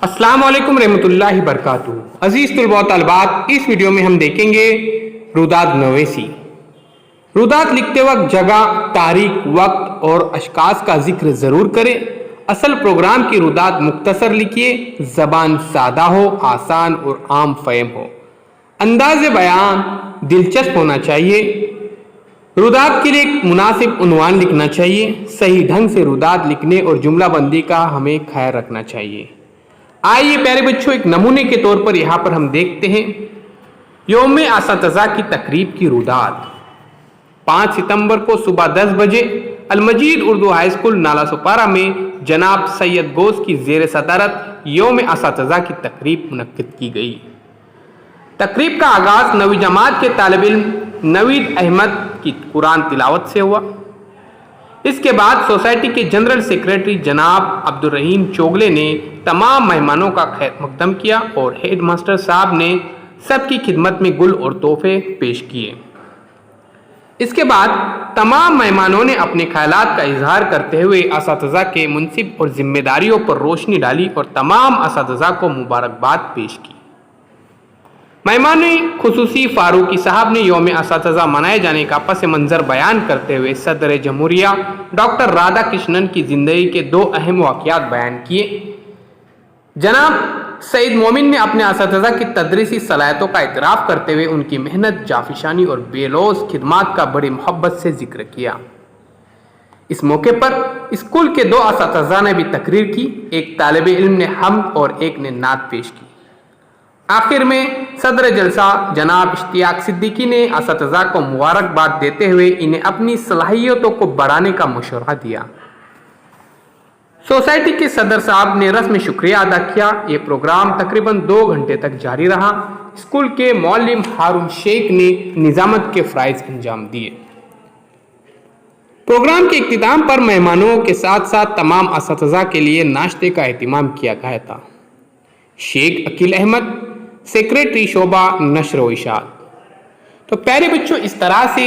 अस्सलाम वालेकुम रहमतुल्लाहि बरकातुहू। अजीज तुलबा व तालिबात, इस वीडियो में हम देखेंगे रुदात नवेसी। रुदात लिखते वक्त जगह, तारीख, वक्त और अशखास का जिक्र ज़रूर करें। असल प्रोग्राम की रुदात मुख्तसर लिखिए, ज़बान सादा हो, आसान और आम फ़हम हो, अंदाज़ बयान दिलचस्प होना चाहिए। रुदात के लिए एक मुनासिब उन्वान लिखना चाहिए। सही ढंग से रुदात लिखने और जुमला बंदी का हमें ख्याल रखना चाहिए। आइए प्यारे बच्चों, एक नमूने के तौर पर यहाँ पर हम देखते हैं यौम असातिज़ा की तकरीब की रुदात। 5 सितंबर को सुबह 10 बजे अलमजीद उर्दू हाई स्कूल नाला सुपारा में जनाब सैयद गोस की ज़ेर सदारत यौम असातिज़ा की तकरीब मुनक्किद की गई। तकरीब का आगाज़ नवी जमात के तालिब इल्म नवीद अहमद की कुरान तिलावत से हुआ। इसके बाद सोसाइटी के जनरल सेक्रेटरी जनाब अब्दुल रहीम चोगले ने तमाम मेहमानों का खैर मकदम किया और हेड मास्टर साहब ने सबकी खिदमत में गुल और तोहफे पेश किए। इसके बाद तमाम मेहमानों ने अपने ख्यालात का इजहार करते हुए असातिज़ा के मुनसिब और जिम्मेदारियों पर रोशनी डाली और तमाम असातिज़ा को मुबारकबाद पेश की। मेहमान खुसूसी फारूकी साहब ने यौम असातिज़ा मनाए जाने का पस मंज़र बयान करते हुए सदर जमहूरिया डॉक्टर राधा कृष्णन की ज़िंदगी के 2 अहम वाक़यात बयान किए। जनाब सईद मोमिन ने अपने असातिज़ा की तदरीसी सलाहियतों का इतराफ़ करते हुए उनकी मेहनत, जाफिशानी और बेलौस खिदमात का बड़ी मोहब्बत से जिक्र किया। इस मौके पर स्कूल के 2 असातिज़ा ने भी तकरीर की। एक तालिब इल्म ने हम्द और एक ने नात पेश की। आखिर में सदर जलसा जनाब इश्तियाक सिद्दीकी ने असातिज़ा को मुबारकबाद देते हुए इन्हें अपनी सलाहियतों को बढ़ाने का मशवरा दिया। सोसाइटी के सदर साहब ने रस्म शुक्रिया अदा किया। ये प्रोग्राम तकरीबन 2 घंटे तक जारी रहा। स्कूल के मौलिम हारून शेख ने निजामत के फ़राइज़ अंजाम दिए। प्रोग्राम के इख्तिताम पर मेहमानों के साथ साथ तमाम असातिज़ा के लिए नाश्ते का एहतमाम किया गया था। शेख अकील अहमद, सेक्रेटरी शोबा नशर व इशात। तो प्यारे बच्चों, इस तरह से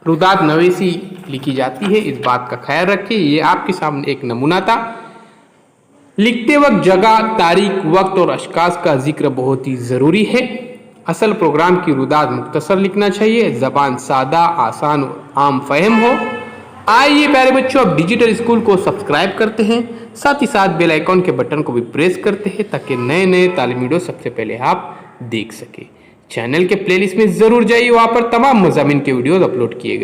रुदात नवेसी लिखी जाती है, इस बात का ख्याल रखिए। ये आपके सामने एक नमूना था। लिखते वक्त जगह, तारीख, वक्त और अशखास का जिक्र बहुत ही ज़रूरी है। असल प्रोग्राम की रुदात मुख्तसर लिखना चाहिए, ज़बान सादा, आसान और आम फ़हम हो। आइए प्यारे बच्चों, अब डिजिटल स्कूल को सब्सक्राइब करते हैं, साथ ही साथ बेल आइकॉन के बटन को भी प्रेस करते हैं ताकि नए नए तालीमी वीडियो सबसे पहले आप देख सकें। चैनल के प्लेलिस्ट में ज़रूर जाइए, वहाँ पर तमाम मज़ामीन के वीडियोज़ अपलोड किए गए।